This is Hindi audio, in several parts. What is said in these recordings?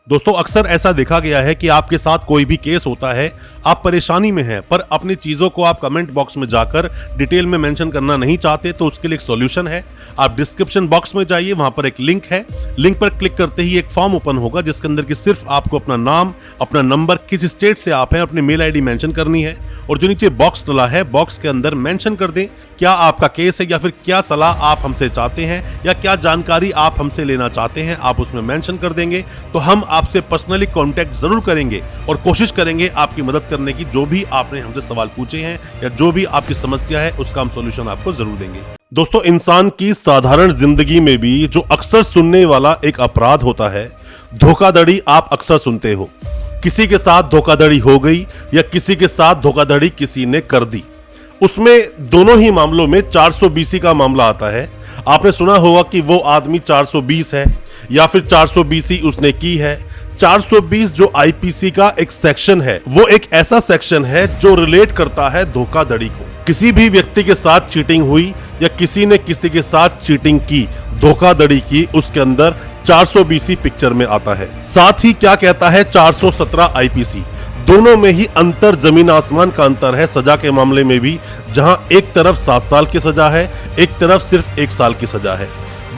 दोस्तों अक्सर ऐसा देखा गया है कि आपके साथ कोई भी केस होता है, आप परेशानी में हैं पर अपनी चीज़ों को आप कमेंट बॉक्स में जाकर डिटेल में मेंशन करना नहीं चाहते, तो उसके लिए एक सॉल्यूशन है। आप डिस्क्रिप्शन बॉक्स में जाइए, वहां पर एक लिंक है, लिंक पर क्लिक करते ही एक फॉर्म ओपन होगा जिसके अंदर की सिर्फ आपको अपना नाम, अपना नंबर, किस स्टेट से आप हैं, अपनी मेल आईडी मेंशन करनी है और जो नीचे बॉक्स डला है बॉक्स के अंदर मेंशन कर दें क्या आपका केस है या फिर क्या सलाह आप हमसे चाहते हैं या क्या जानकारी आप हमसे लेना चाहते हैं। आप उसमें मेंशन कर देंगे तो हम आपसे पर्सनली कांटेक्ट जरूर करेंगे और कोशिश करेंगे आपकी मदद करने की। जो भी आपने हमसे सवाल पूछे हैं या जो भी आपकी समस्या है उसका हम सॉल्यूशन आपको जरूर देंगे। दोस्तों इंसान की साधारण जिंदगी में भी जो अक्सर सुनने वाला एक अपराध होता है, धोखाधड़ी आप अक्सर सुनते हो। किसी के साथ धोखाधड़ी हो गई या किसी के साथ धोखाधड़ी किसी ने कर दी, उसमें दोनों ही मामलों में 420 का मामला आता है। आपने सुना होगा कि वो आदमी 420 है या फिर 420 उसने की है। 420 जो आईपीसी का एक सेक्शन है, वो एक ऐसा सेक्शन है जो रिलेट करता है धोखाधड़ी को। किसी भी व्यक्ति के साथ चीटिंग हुई या किसी ने किसी के साथ चीटिंग की, धोखाधड़ी की, उसके अंदर 420 पिक्चर में आता है। साथ ही क्या कहता है 417 आईपीसी, दोनों में ही अंतर जमीन आसमान का अंतर है। सजा के मामले में भी, जहां एक तरफ 7 साल की सजा है, एक तरफ सिर्फ 1 साल की सजा है।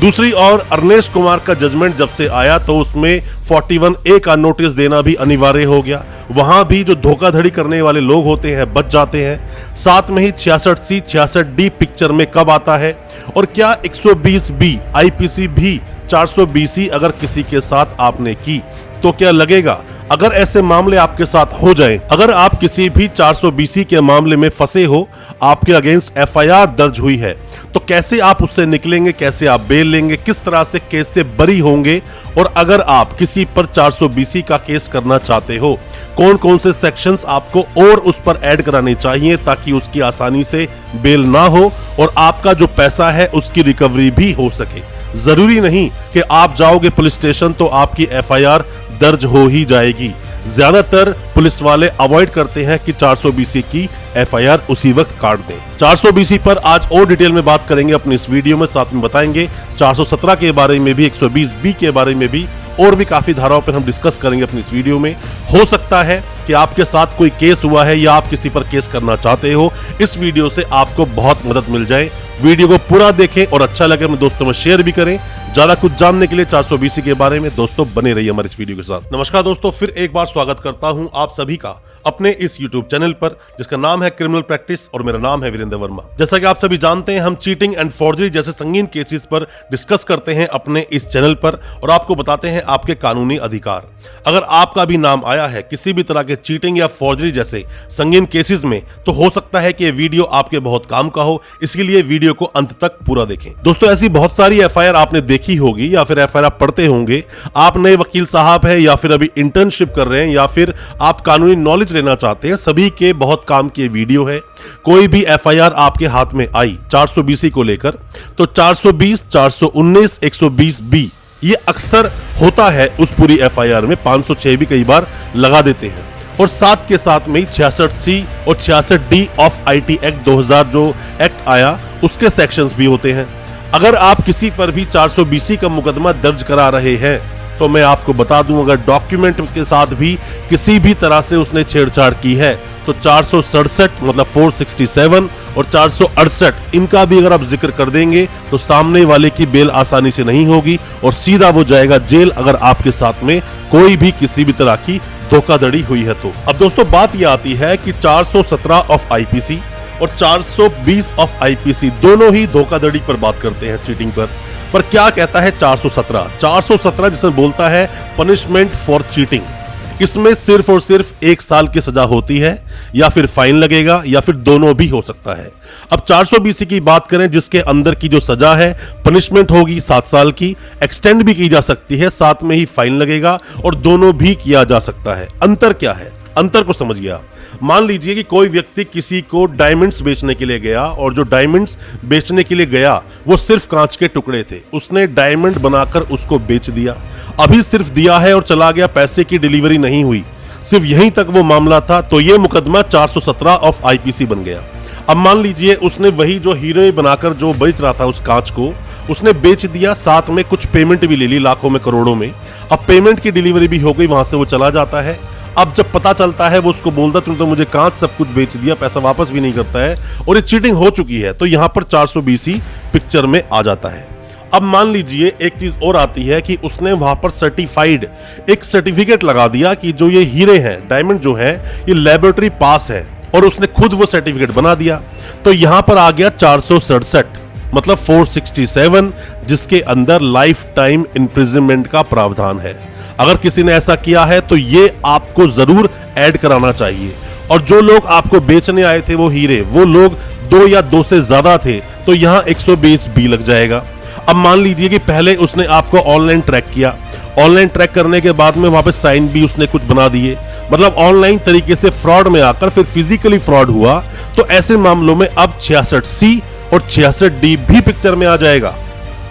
दूसरी ओर अरनेश कुमार का जजमेंट जब से आया तो उसमें 41A का नोटिस देना भी अनिवार्य हो गया। वहां भी जो धोखाधड़ी करने वाले लोग होते हैं बच जाते हैं। साथ में ही 66C 66D पिक्चर में कब आता है और क्या 120B आईपीसी भी 420 अगर किसी के साथ आपने की तो क्या लगेगा। अगर ऐसे मामले आपके साथ हो जाएं, अगर आप किसी भी 420 के मामले में फंसे हो, आपके अगेंस्ट एफआईआर दर्ज हुई है, तो कैसे आप उससे निकलेंगे, कैसे आप बेल लेंगे, किस तरह से केस से बरी होंगे। और अगर आप किसी पर 420 का केस करना चाहते हो, कौन कौन से सेक्शंस आपको और उस पर ऐड कराने चाहिए ताकि उसकी आसानी से बेल ना हो और आपका जो पैसा है उसकी रिकवरी भी हो सके। जरूरी नहीं कि आप जाओगे पुलिस स्टेशन तो आपकी एफआईआर दर्ज हो ही जाएगी। ज्यादातर पुलिस वाले अवॉइड करते हैं कि 420 की एफआईआर उसी वक्त काट दें। 420 पर आज और डिटेल में बात करेंगे अपनी इस वीडियो में, साथ में बताएंगे 417 के बारे में भी, 120B के बारे में भी, और भी काफी धाराओं पर हम डिस्कस करेंगे अपनी इस वीडियो में। हो सकता है कि आपके साथ कोई केस हुआ है या आप किसी पर केस करना चाहते हो, इस वीडियो से आपको बहुत मदद मिल जाए। वीडियो को पूरा देखें और अच्छा लगे अपने दोस्तों में शेयर भी करें। ज्यादा कुछ जानने के लिए 420 के बारे में दोस्तों बने रहिए हमारे इस वीडियो के साथ। नमस्कार दोस्तों, फिर एक बार स्वागत करता हूं आप सभी का अपने इस YouTube चैनल पर जिसका नाम है क्रिमिनल प्रैक्टिस और मेरा नाम है वीरेंद्र वर्मा। जैसा कि आप सभी जानते हैं, हम चीटिंग एंड फॉर्जरी जैसे संगीन केसेस पर डिस्कस करते हैं अपने इस चैनल पर और आपको बताते हैं आपके कानूनी अधिकार। अगर आपका भी नाम आया है किसी भी तरह के चीटिंग या फॉर्जरी जैसे संगीन केसेस में, तो हो सकता है कि ये वीडियो आपके बहुत काम का हो, इसके लिए वीडियो को अंत तक पूरा देखें। दोस्तों ऐसी बहुत सारी एफआईआर आपने देखी होगी या फिर एफआईआर पढ़ते होंगे। आप नए वकील साहब हैं या फिर अभी इंटर्नशिप कर रहे हैं या फिर आप कानूनी नॉलेज लेना चाहते हैं, सभी के बहुत काम की वीडियो है। कोई भी एफआईआर आपके हाथ में आई 420 को लेकर, तो 420, 419, 120B ये अक्सर होता है उस पूरी एफआईआर में। 506 भी कई बार लगा देते हैं और साथ के साथ में 66C और 66D ऑफ आईटी एक्ट 2000 जो एक्ट आया उसके सेक्शंस भी होते हैं। अगर आप किसी पर भी 420 का मुकदमा दर्ज करा रहे हैं तो मैं आपको बता दूं, अगर डॉक्यूमेंट के साथ भी किसी भी तरह से उसने छेड़छाड़ की है तो 467 मतलब 467 और 468 इनका भी अगर आप जिक्र कर देंगे तो सामने वाले की बेल आसानी से नहीं होगी और सीधा वो जाएगा जेल, अगर आपके साथ में कोई भी किसी भी तरह की धोखाधड़ी हुई है तो। अब दोस्तों बात यह आती है कि 417 ऑफ आईपीसी और 420 ऑफ आईपीसी दोनों ही धोखाधड़ी पर बात करते हैं, चीटिंग पर क्या कहता है 417 जिसमें बोलता है पनिशमेंट फॉर चीटिंग। इसमें सिर्फ और सिर्फ 1 साल की सजा होती है या फिर फाइन लगेगा या फिर दोनों भी हो सकता है। अब 420 की बात करें जिसके अंदर की जो सजा है, पनिशमेंट होगी 7 साल की, एक्सटेंड भी की जा सकती है, साथ में ही फाइन लगेगा और दोनों भी किया जा सकता है। अंतर क्या है, अंतर को समझ गया। मान लीजिए कि कोई व्यक्ति किसी को डायमंड्स बेचने के लिए गया और जो डायमंड्स बेचने के लिए गया वो सिर्फ कांच के टुकड़े थे, उसने डायमंड बनाकर उसको बेच दिया। अभी सिर्फ दिया है और चला गया, पैसे की डिलीवरी नहीं हुई, सिर्फ यहीं तक वो मामला था, तो ये मुकदमा 417 ऑफ आईपीसी बन गया। अब मान लीजिए उसने वही जो हीरे बनाकर जो बेच रहा था उस कांच को, उसने बेच दिया, साथ में कुछ पेमेंट भी ले ली लाखों में करोड़ों में। अब पेमेंट की डिलीवरी भी हो गई, वहां से वो चला जाता है। अब जब पता चलता है वो उसको बोलता तुमने तो मुझे कांच सब कुछ बेच दिया, पैसा वापस भी नहीं करता है और ये चीटिंग हो चुकी है, तो यहां पर 420 पिक्चर में आ जाता है। अब मान लीजिए एक चीज और आती है कि उसने वहां पर सर्टिफाइड एक सर्टिफिकेट लगा दिया कि जो ये हीरे हैं, डायमंड जो है, ये लेबोरेटरी पास है, और उसने खुद वो सर्टिफिकेट बना दिया। तो यहां पर आ गया 467, मतलब 467, जिसके अंदर लाइफ टाइम इंप्रिजनमेंट का प्रावधान है। अगर किसी ने ऐसा किया है तो ये आपको जरूर ऐड कराना चाहिए। और जो लोग आपको बेचने आए थे वो हीरे, वो लोग 2 या 2 से ज्यादा थे, तो यहां 120 बी लग जाएगा। अब मान लीजिए कि पहले उसने आपको ऑनलाइन ट्रैक किया, ऑनलाइन ट्रैक करने के बाद में वहां पे साइन भी उसने कुछ बना दिए, मतलब ऑनलाइन तरीके से फ्रॉड में आकर फिर फिजिकली फ्रॉड हुआ, तो ऐसे मामलों में अब 66C और 66D भी पिक्चर में आ जाएगा।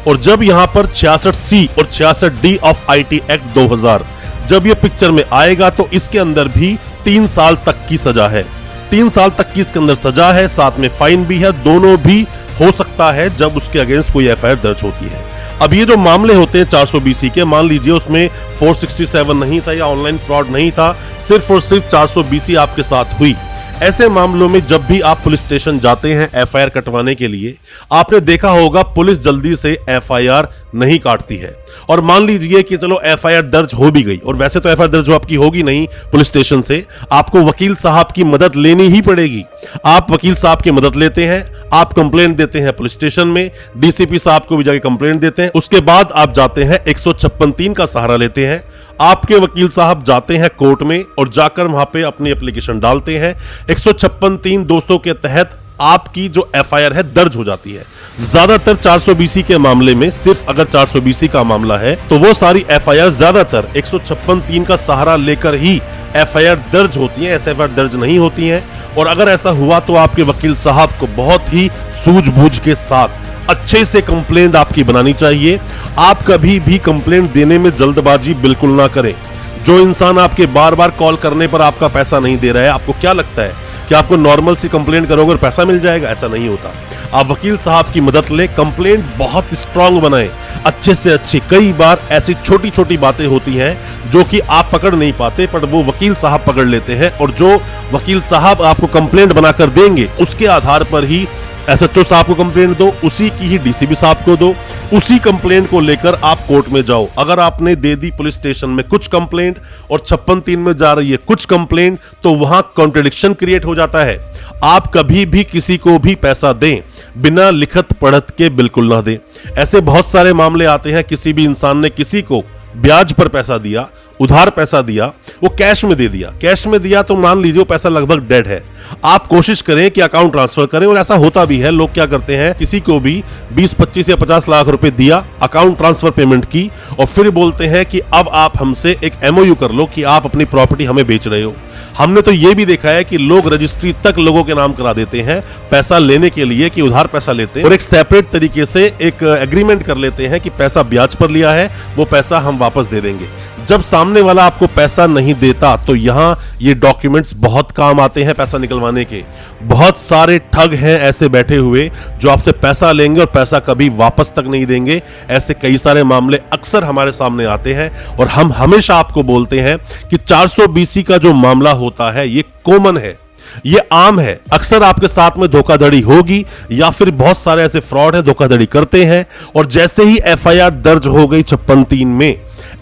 और जब यहां पर 66C और 66D ऑफ IT एक्ट 2000 जब ये पिक्चर में आएगा तो इसके अंदर भी 3 साल तक की सजा है। 3 साल तक की इसके अंदर सजा है, साथ में फाइन भी है। दोनों भी हो सकता है जब उसके अगेंस्ट कोई FIR दर्ज होती है। अब ये जो मामले होते हैं 420 के, मान लीजिए उसमें 467 नहीं था या ऑनलाइन फ्रॉड नहीं था, सिर्फ और सिर्फ 420 आपके साथ हुई। ऐसे मामलों में जब भी आप पुलिस स्टेशन जाते हैं FIR कटवाने के लिए, आपने देखा होगा पुलिस जल्दी से FIR नहीं काटती है। और मान लीजिए कि चलो FIR दर्ज हो भी गई, और वैसे तो FIR दर्ज आपकी होगी नहीं पुलिस स्टेशन से, आपको वकील साहब की मदद लेनी ही पड़ेगी। आप वकील साहब की मदद लेते हैं, आप कंप्लेंट देते हैं पुलिस स्टेशन में, DCP साहब को भी जाके कंप्लेंट देते हैं, उसके बाद आप जाते हैं 156(3) का सहारा लेते हैं। आपके वकील साहब जाते हैं कोर्ट में और जाकर वहां पे अपनी एप्लीकेशन डालते हैं। 156(3) दोस्तों के तहत आपकी जो FIR है दर्ज हो जाती है। ज्यादातर 420 के मामले में, सिर्फ अगर 420 का मामला है तो वो सारी FIR ज्यादातर 156(3) का सहारा लेकर ही FIR दर्ज होती है, SFR दर्ज नहीं होती है। और अगर ऐसा हुआ तो आपके वकील साहब को बहुत ही सूझबूझ के साथ अच्छे से कंप्लेंट आपकी बनानी चाहिए। आप कभी भी कंप्लेंट देने में जल्दबाजी बिल्कुल ना करें। जो इंसान आपके बार बार कॉल करने पर आपका पैसा नहीं दे रहा है, आपको क्या लगता है कि आपको नॉर्मल सी कंप्लेंट करोगे और पैसा मिल जाएगा? ऐसा नहीं होता। आप वकील साहब की मदद लें, कंप्लेंट बहुत स्ट्रांग बनाएं, अच्छे से अच्छी। कई बार ऐसी छोटी छोटी बातें होती हैं जो कि आप पकड़ नहीं पाते, पर वो वकील साहब पकड़ लेते हैं, और जो वकील साहब आपको कंप्लेंट बनाकर देंगे उसके आधार पर ही SHO साहब को कंप्लेंट दो, उसी की ही DCP साहब को दो, उसी कंप्लेंट को लेकर आप कोर्ट में जाओ। अगर आपने दे दी पुलिस स्टेशन में कुछ कंप्लेंट और 56(3) में जा रही है कुछ कंप्लेंट, तो वहां कॉन्ट्रडिक्शन क्रिएट हो जाता है। आप कभी भी किसी को भी पैसा दें बिना लिखत पढ़त के बिल्कुल ना दें। ऐसे बहुत सारे मामले आते हैं, किसी भी इंसान ने किसी को ब्याज पर पैसा दिया, उधार पैसा दिया, वो कैश में दे दिया, कैश में दिया तो मान लीजिए वो पैसा लगभग डेड है। आप कोशिश करें कि अकाउंट ट्रांसफर करें, और ऐसा होता भी है। लोग क्या करते हैं, किसी को भी 20, 25 या 50 लाख रुपए दिया, अकाउंट ट्रांसफर पेमेंट की, और फिर बोलते हैं कि अब आप हमसे एक MOU कर लो कि आप अपनी प्रॉपर्टी हमें बेच रहे हो। हमने तो ये भी देखा है कि लोग रजिस्ट्री तक लोगों के नाम करा देते हैं पैसा लेने के लिए, कि उधार पैसा लेते हैं और एक सेपरेट तरीके से एक एग्रीमेंट कर लेते हैं कि पैसा ब्याज पर लिया है, वो पैसा हम वापस दे देंगे। जब सामने वाला आपको पैसा नहीं देता तो यहां ये डॉक्यूमेंट्स बहुत काम आते हैं पैसा निकलवाने के। बहुत सारे ठग हैं ऐसे बैठे हुए जो आपसे पैसा लेंगे और पैसा कभी वापस तक नहीं देंगे। ऐसे कई सारे मामले अक्सर हमारे सामने आते हैं, और हम हमेशा आपको बोलते हैं कि 420 का जो मामला होता है ये कॉमन है, ये आम है। अक्सर आपके साथ में धोखाधड़ी होगी, या फिर बहुत सारे ऐसे फ्रॉड है धोखाधड़ी करते हैं, और जैसे ही FIR दर्ज हो गई 56(3) में,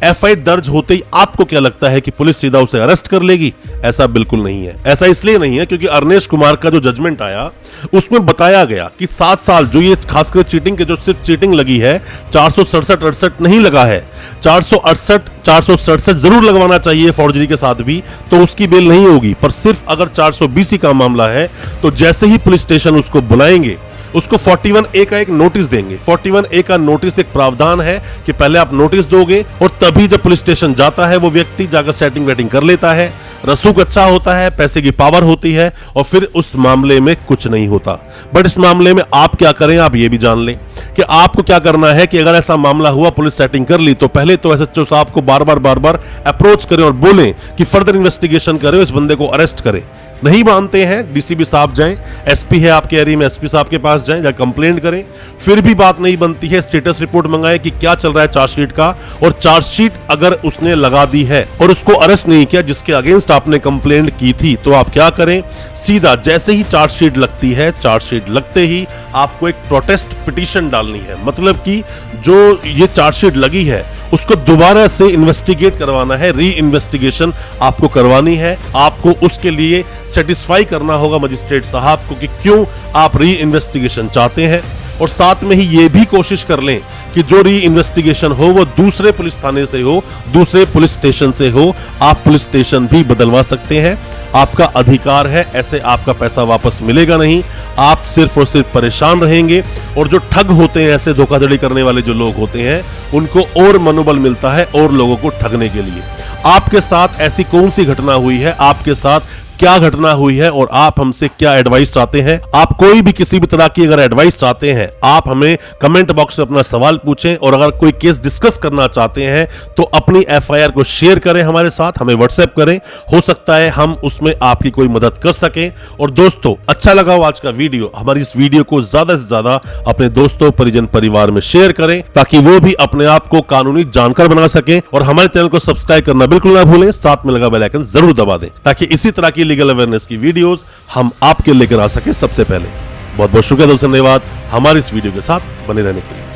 FIR दर्ज होते ही आपको क्या लगता है कि पुलिस सीधा उसे अरेस्ट कर लेगी? ऐसा बिल्कुल नहीं है। ऐसा इसलिए नहीं है क्योंकि अरनेश कुमार का जो जजमेंट आया उसमें बताया गया कि 7 साल जो ये खासकर चीटिंग के, जो सिर्फ चीटिंग लगी है, 467-68 नहीं लगा है, 467 जरूर लगवाना चाहिए फॉर्जरी के साथ भी, तो उसकी बेल नहीं होगी। पर सिर्फ अगर 420 का मामला है तो जैसे ही पुलिस स्टेशन उसको बुलाएंगे, उसको 41A का एक नोटिस देंगे। 41A का नोटिस एक प्रावधान है कि पहले आप नोटिस दोगे, और तभी जब पुलिस स्टेशन जाता है वो व्यक्ति जाकर सेटिंग वेटिंग कर लेता है, रसूख अच्छा होता है, पैसे की पावर होती है, और फिर उस मामले में कुछ नहीं होता। बट इस मामले में आप क्या करें, आप ये भी जान लें कि आपको क्या करना है कि अगर ऐसा मामला हुआ, पुलिस सेटिंग कर ली, तो पहले तो SHO साहब को बार बार अप्रोच करें और बोलें कि फर्दर इन्वेस्टिगेशन करें, इस बंदे को अरेस्ट करें। नहीं मानते हैं, डीसीपी साहब जाएं, एसपी है आपके एरिया में, एसपी साहब के पास जाएं या कंप्लेंट करें। फिर भी बात नहीं बनती है, स्टेटस रिपोर्ट मंगाएं कि क्या चल रहा है चार्जशीट का, और चार्जशीट अगर उसने लगा दी है और उसको अरेस्ट नहीं किया जिसके अगेंस्ट आपने कंप्लेंट की थी, तो आप क्या करें, सीधा जैसे ही चार्जशीट लगती है, चार्जशीट लगते ही आपको एक प्रोटेस्ट पिटीशन डालनी है। मतलब कि जो ये चार्जशीट लगी है उसको दोबारा से इन्वेस्टिगेट करवाना है, री इन्वेस्टिगेशन आपको करवानी है। आपको उसके लिए सेटिस्फाई करना होगा मजिस्ट्रेट साहब को कि क्यों आप री इन्वेस्टिगेशन चाहते हैं, और साथ में ही ये भी कोशिश कर लें कि जो री इन्वेस्टिगेशन हो वो दूसरे पुलिस थाने से हो, दूसरे पुलिस स्टेशन से हो। आप पुलिस स्टेशन भी बदलवा सकते हैं, आपका अधिकार है, ऐसे आपका पैसा वापस मिलेगा नहीं, आप सिर्फ और सिर्फ परेशान रहेंगे। और जो ठग होते हैं, ऐसे धोखाधड़ी करने वाले जो लोग होते हैं, उनको और मनोबल मिलता है और लोगों को ठगने के लिए। आपके साथ ऐसी कौन सी घटना हुई है, आपके साथ क्या घटना हुई है और आप हमसे क्या एडवाइस चाहते हैं? आप कोई भी किसी भी तरह की अगर एडवाइस चाहते हैं, आप हमें कमेंट बॉक्स में अपना सवाल पूछें। और अगर कोई केस डिस्कस करना चाहते हैं तो अपनी एफआईआर को शेयर करें हमारे साथ, हमें व्हाट्सएप करें, हो सकता है हम उसमें आपकी कोई मदद कर सकें। और दोस्तों, अच्छा लगा हो आज का वीडियो, हमारी इस वीडियो को ज्यादा से ज्यादा अपने दोस्तों, परिजन, परिवार में शेयर करें ताकि वो भी अपने आप को कानूनी जानकार बना सकें। और हमारे चैनल को सब्सक्राइब करना बिल्कुल ना भूलें, साथ में लगा बेल आइकन जरूर दबा दें ताकि इसी तरह की लीगल अवेयरनेस की वीडियोस हम आपके लेकर आ सके सबसे पहले। बहुत बहुत शुक्रिया दोस्तों, धन्यवाद हमारी इस वीडियो के साथ बने रहने के लिए।